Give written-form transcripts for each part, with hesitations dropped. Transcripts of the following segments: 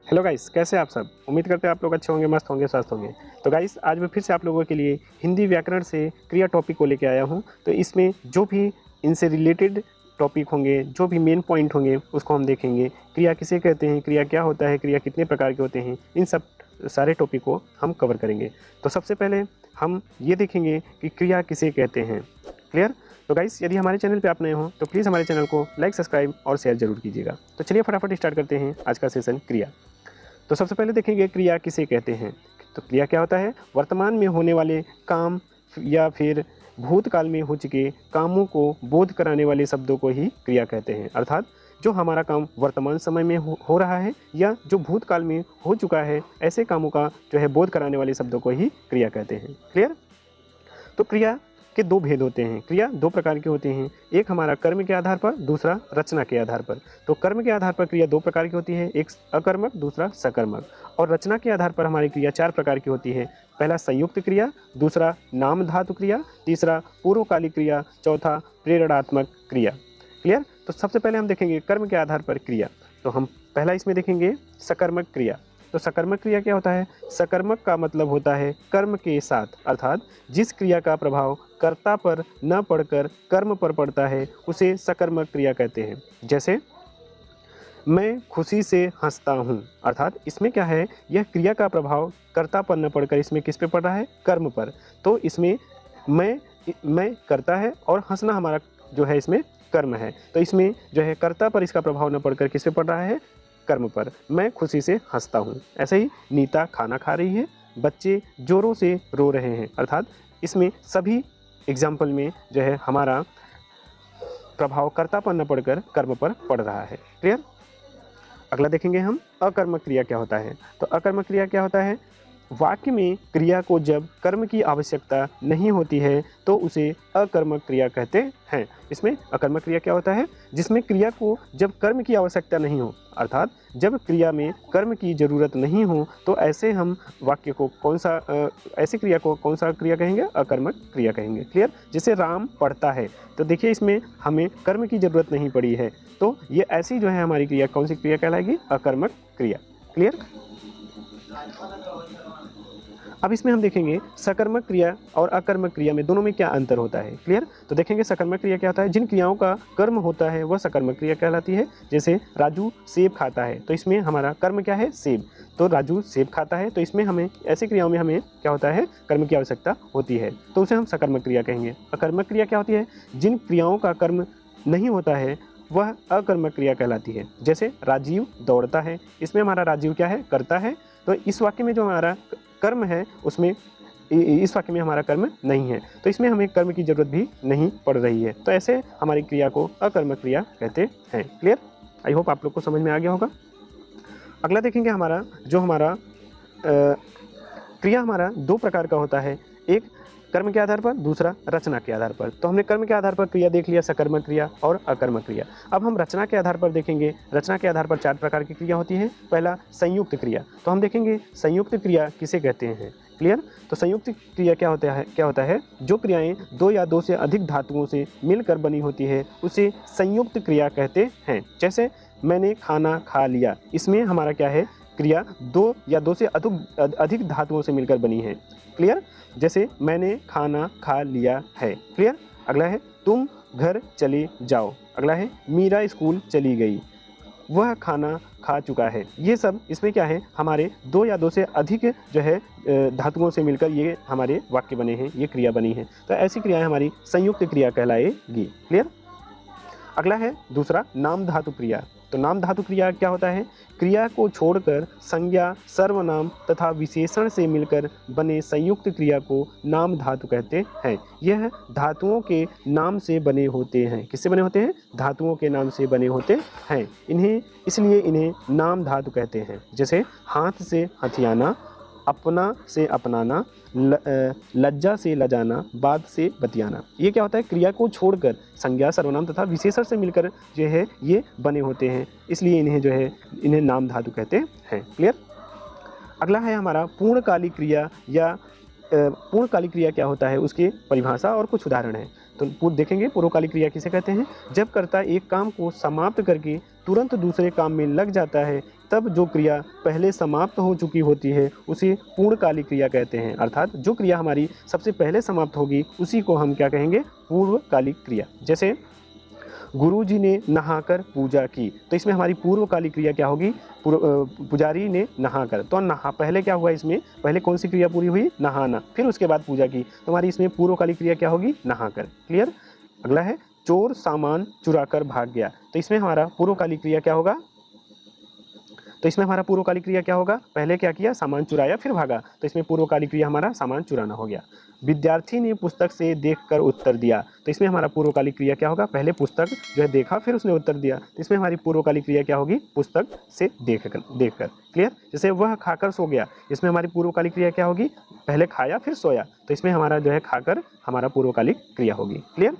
Hello guys, कैसे हैं आप सब। उम्मीद करते हैं आप लोग अच्छे होंगे, मस्त होंगे, स्वस्थ होंगे। तो गाइस, आज मैं फिर से आप लोगों के लिए हिंदी व्याकरण से क्रिया टॉपिक को लेके आया हूं। तो इसमें जो भी इनसे रिलेटेड टॉपिक होंगे, जो भी मेन पॉइंट होंगे, उसको हम देखेंगे। क्रिया किसे कहते हैं, क्रिया क्या होता है, क्रिया कितने प्रकार के होते हैं, इन सब सारे टॉपिक को हम कवर करेंगे। तो सबसे पहले हम ये देखेंगे कि क्रिया किसे कहते हैं। क्लियर। तो गाइस, यदि हमारे चैनल पे आप नए हो तो प्लीज़ हमारे चैनल को लाइक, सब्सक्राइब और शेयर जरूर कीजिएगा। तो चलिए फटाफट स्टार्ट करते हैं आज का सेशन क्रिया। तो सबसे पहले देखेंगे क्रिया किसे कहते हैं। तो क्रिया क्या होता है, वर्तमान में होने वाले काम या फिर भूतकाल में हो चुके कामों को बोध कराने वाले शब्दों को ही क्रिया कहते हैं। अर्थात जो हमारा काम वर्तमान समय में हो रहा है या जो भूतकाल में हो चुका है, ऐसे कामों का जो है बोध कराने वाले शब्दों को ही क्रिया कहते हैं। क्लियर। तो क्रिया के दो भेद होते हैं। क्रिया दो प्रकार के होते हैं, एक हमारा कर्म के आधार पर, दूसरा रचना के आधार पर। तो कर्म के आधार पर क्रिया दो प्रकार की होती है, एक अकर्मक, दूसरा सकर्मक। और रचना के आधार पर हमारी क्रिया चार प्रकार की होती है। पहला संयुक्त क्रिया, दूसरा नाम धातु क्रिया, तीसरा पूर्वकालिक क्रिया, चौथा प्रेरणात्मक क्रिया। क्लियर। तो सबसे पहले हम देखेंगे कर्म के आधार पर क्रिया। तो हम पहला इसमें देखेंगे सकर्मक क्रिया। तो सकर्मक क्रिया क्या होता है, सकर्मक का मतलब होता है कर्म के साथ, अर्थात जिस क्रिया का प्रभाव कर्ता पर न पड़कर कर्म पर पड़ता है उसे सकर्मक क्रिया कहते हैं। जैसे मैं खुशी से हंसता हूँ, अर्थात इसमें क्या है, यह क्रिया का प्रभाव कर्ता पर न पड़कर इसमें किस पे पड़ रहा है, कर्म पर। तो इसमें मैं करता है और हंसना हमारा जो है इसमें कर्म है। तो इसमें जो है कर्ता पर इसका प्रभाव न पड़कर किस पे पड़ रहा है, कर्म पर। मैं खुशी से हंसता हूँ। ऐसे ही नीता खाना खा रही है, बच्चे जोरों से रो रहे हैं, अर्थात इसमें सभी एग्जाम्पल में जो है हमारा प्रभाव कर्ता पर न पड़कर कर्म पर पड़ रहा है। क्लियर। अगला देखेंगे हम अकर्मक क्रिया क्या होता है। तो अकर्मक क्रिया क्या होता है, वाक्य में क्रिया को जब कर्म की आवश्यकता नहीं होती है तो उसे अकर्मक क्रिया कहते हैं। इसमें अकर्मक क्रिया क्या होता है, जिसमें क्रिया को जब कर्म की आवश्यकता नहीं हो, अर्थात जब क्रिया में कर्म की ज़रूरत नहीं हो, तो ऐसे हम वाक्य को ऐसे क्रिया को कौन सा क्रिया कहेंगे, अकर्मक क्रिया कहेंगे। क्लियर। जैसे राम पढ़ता है, तो देखिए इसमें हमें कर्म की ज़रूरत नहीं पड़ी है, तो ये ऐसी जो है हमारी क्रिया कौन सी क्रिया कहलाएगी, अकर्मक क्रिया। क्लियर। अब इसमें हम देखेंगे सकर्मक क्रिया और अकर्मक क्रिया में दोनों में क्या अंतर होता है। क्लियर। तो देखेंगे सकर्मक क्रिया क्या होता है, जिन क्रियाओं का कर्म होता है वह सकर्मक क्रिया कहलाती है। जैसे राजू सेब खाता है, तो इसमें हमारा कर्म क्या है, सेब। तो राजू सेब खाता है, तो इसमें हमें ऐसी क्रियाओं में हमें क्या होता है, कर्म की आवश्यकता होती है, तो उसे हम सकर्मक क्रिया कहेंगे। अकर्मक क्रिया क्या होती है, जिन क्रियाओं का कर्म नहीं होता है वह अकर्मक क्रिया कहलाती है। जैसे राजीव दौड़ता है, इसमें हमारा राजीव क्या है, करता है। तो इस वाक्य में जो हमारा कर्म है उसमें इस वाक्य में हमारा कर्म नहीं है, तो इसमें हमें कर्म की जरूरत भी नहीं पड़ रही है। तो ऐसे हमारी क्रिया को अकर्मक क्रिया कहते हैं। क्लियर। आई होप आप लोग को समझ में आ गया होगा। अगला देखेंगे हमारा क्रिया हमारा दो प्रकार का होता है, एक कर्म के आधार पर, दूसरा रचना के आधार पर। तो हमने कर्म के आधार पर क्रिया देख लिया, सकर्मक क्रिया और अकर्मक क्रिया। अब हम रचना के आधार पर देखेंगे। रचना के आधार पर चार प्रकार की क्रिया होती है। पहला संयुक्त क्रिया। तो हम देखेंगे संयुक्त क्रिया किसे कहते हैं। क्लियर। तो संयुक्त क्रिया क्या होता है, जो क्रियाएं दो या दो से अधिक धातुओं से मिलकर बनी होती है उसे संयुक्त क्रिया कहते हैं। जैसे मैंने खाना खा लिया, इसमें हमारा क्या है, क्रिया दो या दो से अधिक धातुओं से मिलकर बनी है। क्लियर। जैसे मैंने खाना खा लिया है। क्लियर। अगला है तुम घर चले जाओ। अगला है मीरा स्कूल चली गई, वह खाना खा चुका है। ये सब इसमें क्या है, हमारे दो या दो से अधिक जो है धातुओं से मिलकर ये हमारे वाक्य बने हैं, ये क्रिया बनी है। तो ऐसी क्रियाएं हमारी संयुक्त क्रिया कहलाएगी। क्लियर। अगला है दूसरा नाम धातु क्रिया। तो नाम धातु क्रिया क्या होता है, क्रिया को छोड़कर संज्ञा, सर्वनाम तथा विशेषण से मिलकर बने संयुक्त क्रिया को नाम धातु कहते हैं। यह धातुओं के नाम से बने होते हैं। किससे बने होते हैं, धातुओं के नाम से बने होते हैं। इसलिए इन्हें नाम धातु कहते हैं। जैसे हाथ से हथियाना, अपना से अपनाना, लज्जा से लजाना, बात से बतियाना। ये क्या होता है, क्रिया को छोड़कर संज्ञा, सर्वनाम तथा विशेषण से मिलकर जो है ये बने होते हैं, इसलिए इन्हें नाम धातु कहते हैं। क्लियर। अगला है हमारा पूर्णकालिक क्रिया या पूर्णकालिक क्रिया क्या होता है, उसकी परिभाषा और कुछ उदाहरण है। तो देखेंगे पूर्वकालिक क्रिया किसे कहते हैं। जब कर्ता एक काम को समाप्त करके तुरंत दूसरे काम में लग जाता है, तब जो क्रिया पहले समाप्त हो चुकी होती है उसे पूर्णकालिक क्रिया कहते हैं। अर्थात जो क्रिया हमारी सबसे पहले समाप्त होगी उसी को हम क्या कहेंगे, पूर्वकालिक क्रिया। जैसे गुरुजी ने नहाकर पूजा की, तो इसमें हमारी पूर्वकालिक क्रिया क्या होगी, पुजारी ने नहाकर। तो पहले क्या हुआ, इसमें पहले कौन सी क्रिया पूरी हुई, नहाना, फिर उसके बाद पूजा की, तो हमारी इसमें पूर्वकालिक क्रिया क्या होगी, नहाकर। क्लियर। अगला है चोर सामान चुराकर भाग गया, तो इसमें हमारा पूर्वकालिक क्रिया क्या होगा, पहले क्या किया, सामान चुराया फिर भागा, तो इसमें पूर्वकालिक क्रिया हमारा सामान चुराना हो गया। विद्यार्थी ने पुस्तक से देखकर उत्तर दिया, तो इसमें हमारा पूर्वकालिक क्रिया क्या होगा, पहले पुस्तक जो है देखा फिर उसने उत्तर दिया, तो इसमें हमारी पूर्वकालिक क्रिया क्या होगी, पुस्तक से देखकर। क्लियर। जैसे वह खाकर सो गया, इसमें हमारी पूर्वकालिक क्रिया क्या होगी, पहले खाया फिर सोया, तो इसमें हमारा जो है खाकर हमारा पूर्वकालिक क्रिया होगी। क्लियर।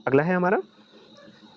अगला है हमारा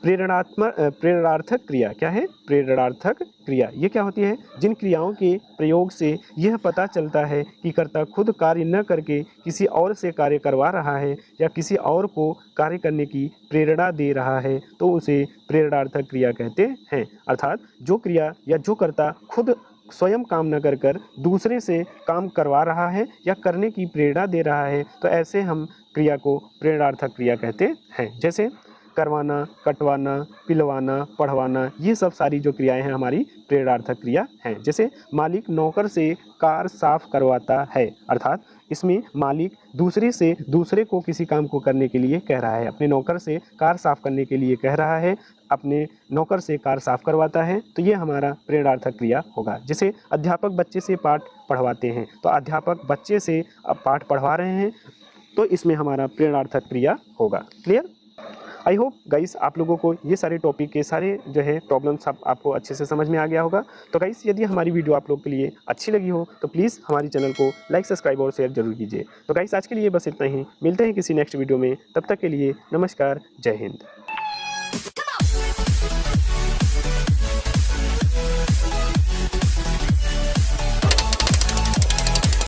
प्रेरणार्थक क्रिया। क्या है, प्रेरणार्थक क्रिया। ये क्या होती है, जिन क्रियाओं के प्रयोग से यह पता चलता है कि कर्ता खुद कार्य न करके किसी और से कार्य करवा रहा है या किसी और को कार्य करने की प्रेरणा दे रहा है, तो उसे प्रेरणार्थक क्रिया कहते हैं। अर्थात जो क्रिया या जो कर्ता खुद स्वयं काम न कर दूसरे से काम करवा रहा है या करने की प्रेरणा दे रहा है, तो ऐसे हम क्रिया को प्रेरणार्थक क्रिया कहते हैं। जैसे करवाना, कटवाना, पिलवाना, पढ़वाना, ये सब सारी जो क्रियाएं हैं हमारी प्रेरणार्थक क्रिया हैं। जैसे मालिक नौकर से कार साफ करवाता है, अर्थात इसमें मालिक दूसरे को किसी काम को करने के लिए कह रहा है, अपने नौकर से कार साफ करने के लिए कह रहा है, अपने नौकर से कार साफ करवाता है, तो ये हमारा प्रेरणार्थक क्रिया होगा। जैसे अध्यापक बच्चे से पाठ पढ़वाते हैं, तो अध्यापक बच्चे से अब पाठ पढ़वा रहे हैं, तो इसमें हमारा प्रेरणार्थक क्रिया होगा। क्लियर। आई होप गाइस आप लोगों को ये सारे टॉपिक के सारे जो है प्रॉब्लम्स आपको अच्छे से समझ में आ गया होगा। तो गाइस यदि हमारी वीडियो आप लोग के लिए अच्छी लगी हो तो प्लीज़ हमारी चैनल को लाइक, सब्सक्राइब और शेयर जरूर कीजिए। तो गाइस आज के लिए बस इतना ही, मिलते हैं किसी नेक्स्ट वीडियो में, तब तक के लिए नमस्कार, जय हिंद।